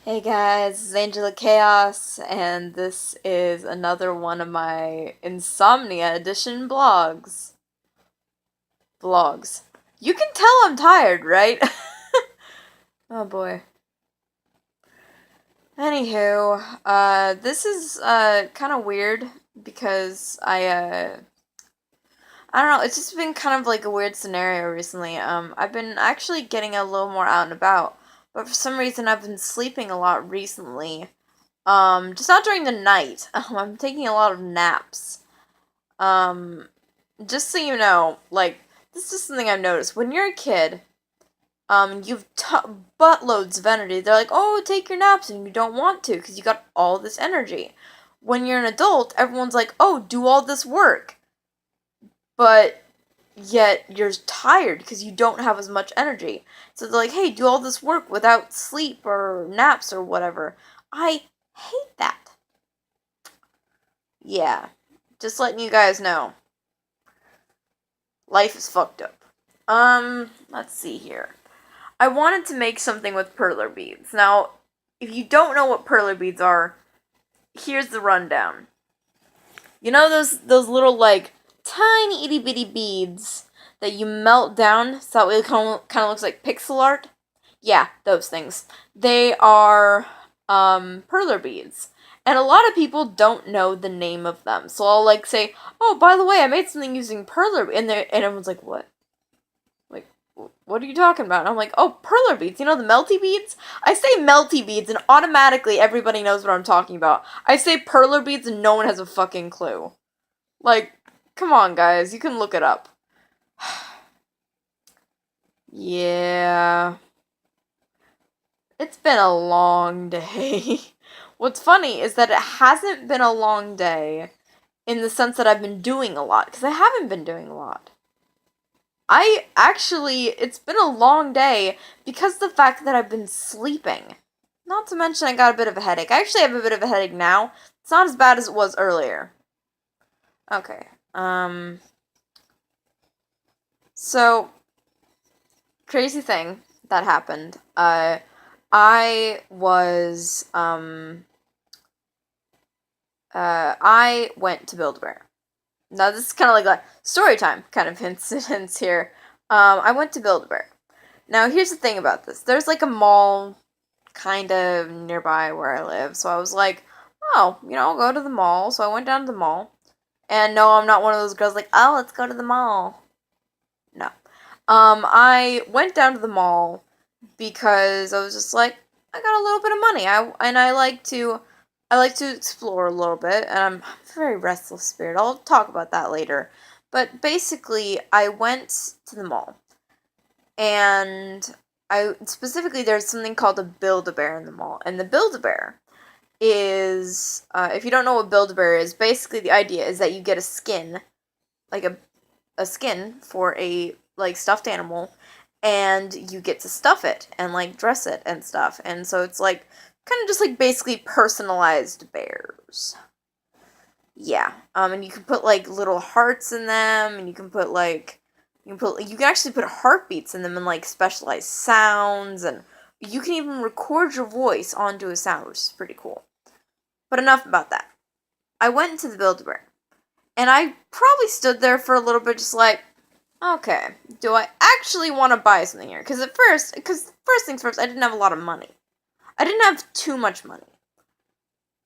Hey guys, this is Angela Chaos, and this is another one of my Insomnia edition blogs. Vlogs. You can tell I'm tired, right? Oh boy. Anywho, this is, kind of weird because I don't know, it's just been kind of like a weird scenario recently. I've been actually getting a little more out and about, but for some reason I've been sleeping a lot recently. Just not during the night. I'm taking a lot of naps. Um, just so you know, like, this is something I've noticed. When you're a kid, you've buttloads of energy. They're like, oh, take your naps, and you don't want to because you got all this energy. When you're an adult, everyone's like, oh, do all this work. But yet you're tired because you don't have as much energy. So they're like, hey, do all this work without sleep or naps or whatever. I hate that. Yeah, just letting you guys know. Life is fucked up. Let's see here. I wanted to make something with perler beads. Now, if you don't know what perler beads are, here's the rundown. You know those little like tiny itty bitty beads that you melt down so that way it kind of looks like pixel art? Yeah, those things. They are perler beads. And a lot of people don't know the name of them. So I'll like say, "Oh, by the way, I made something using perler," and everyone's like, "What? Like, what are you talking about?" And I'm like, "Oh, perler beads. You know the melty beads?" I say melty beads, and automatically everybody knows what I'm talking about. I say perler beads, and no one has a fucking clue. Like, come on, guys, you can look it up. Yeah. It's been a long day. What's funny is that it hasn't been a long day in the sense that I've been doing a lot, because I haven't been doing a lot. It's been a long day because of the fact that I've been sleeping. Not to mention I got a bit of a headache. I actually have a bit of a headache now. It's not as bad as it was earlier. Okay. So, crazy thing that happened. I went to Build-A-Bear. Now, this is kind of like a story time kind of incidents here. I went to Build-A-Bear. Now, here's the thing about this. There's like a mall kind of nearby where I live, so I was like, oh, I'll go to the mall. So I went down to the mall. And no, I'm not one of those girls like, oh, let's go to the mall. No. I went down to the mall because I was just like, I got a little bit of money. I like to explore a little bit, and I'm a very restless spirit. I'll talk about that later. But basically, I went to the mall, and there's something called a Build-A-Bear in the mall, and the Build-A-Bear is, if you don't know what Build-A-Bear is, basically the idea is that you get a skin, like a skin for a like stuffed animal, and you get to stuff it and like dress it and stuff. And so it's like kind of just like basically personalized bears. Yeah. And you can put like little hearts in them, and you can actually put heartbeats in them and like specialized sounds, and you can even record your voice onto a sound, which is pretty cool. But enough about that. I went into the Build-A-Bear, and I probably stood there for a little bit just like, okay, do I actually want to buy something here? Because first things first, I didn't have a lot of money. I didn't have too much money.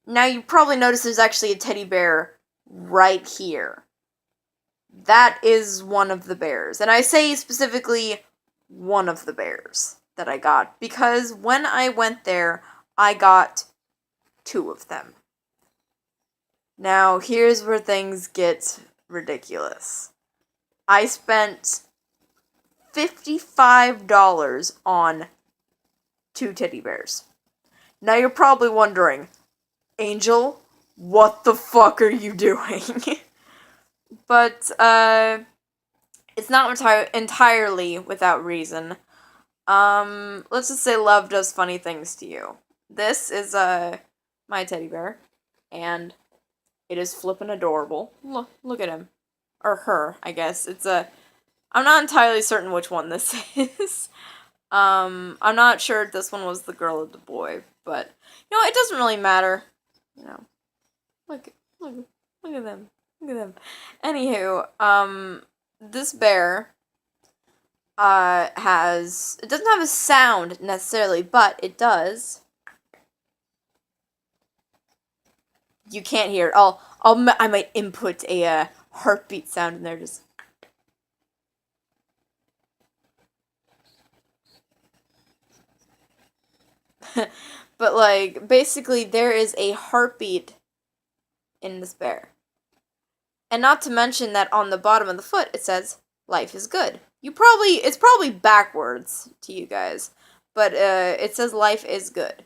Now, you probably notice there's actually a teddy bear right here. That is one of the bears. And I say specifically one of the bears that I got, because when I went there, I got two of them. Now, here's where things get ridiculous. I spent $55 on two teddy bears. Now you're probably wondering, Angel, what the fuck are you doing? But, it's not entirely without reason. Let's just say love does funny things to you. This is, my teddy bear, and it is flippin' adorable. Look at him. Or her, I guess. I'm not entirely certain which one this is. I'm not sure if this one was the girl or the boy, but it doesn't really matter. You know, look, look, look at them, look at them. Anywho, this bear, it doesn't have a sound necessarily, but it does. You can't hear it. I might input a heartbeat sound in there, just. But, like, basically, there is a heartbeat in this bear. And not to mention that on the bottom of the foot, it says, life is good. It's probably backwards to you guys, but it says life is good.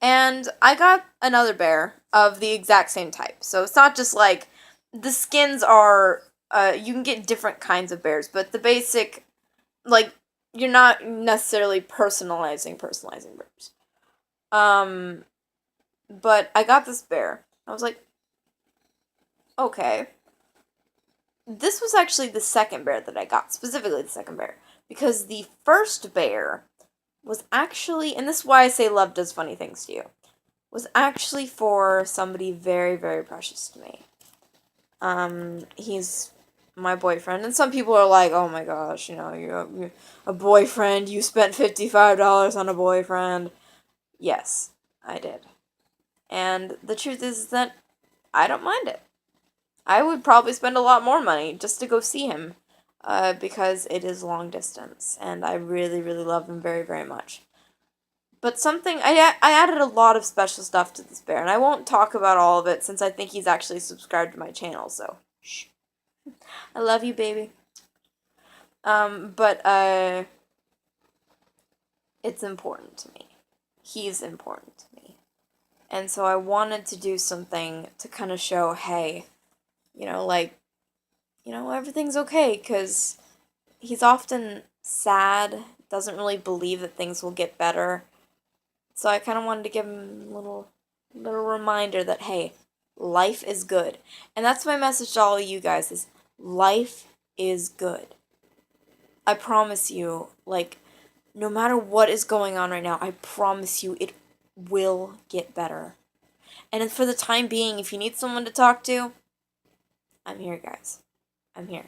And I got another bear of the exact same type. So it's not just like, the skins are, you can get different kinds of bears, but the basic, like, you're not necessarily personalizing bears. But I got this bear. I was like, okay. This was actually the second bear that I got, specifically the second bear, because the first bear was actually, and this is why I say love does funny things to you, was actually for somebody very, very precious to me. He's my boyfriend, and some people are like, oh my gosh, you're a boyfriend, you spent $55 on a boyfriend. Yes, I did. And the truth is that I don't mind it. I would probably spend a lot more money just to go see him, because it is long distance, and I really, really love him very, very much. But I added a lot of special stuff to this bear, and I won't talk about all of it since I think he's actually subscribed to my channel, so shh. I love you, baby. But it's important to me. He's important to me. And so I wanted to do something to kind of show, hey, everything's okay, because he's often sad, doesn't really believe that things will get better. So I kind of wanted to give him a little reminder that, hey, life is good. And that's my message to all of you guys, is life is good. I promise you, like, no matter what is going on right now, I promise you it will get better. And for the time being, if you need someone to talk to, I'm here, guys. I'm here.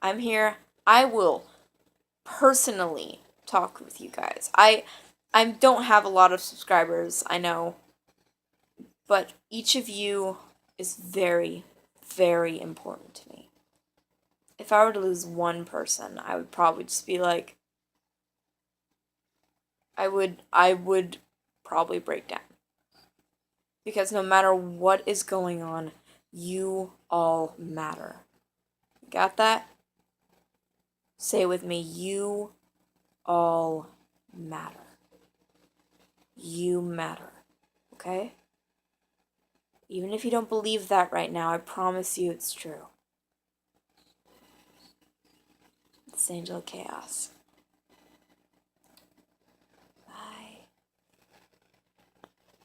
I'm here. I will personally talk with you guys. I don't have a lot of subscribers, I know, but each of you is very, very important to me. If I were to lose one person, I would probably just be like, I would probably break down. Because no matter what is going on, you all matter. Got that? Say it with me. You all matter. You matter. Okay? Even if you don't believe that right now, I promise you it's true. It's Angel Chaos.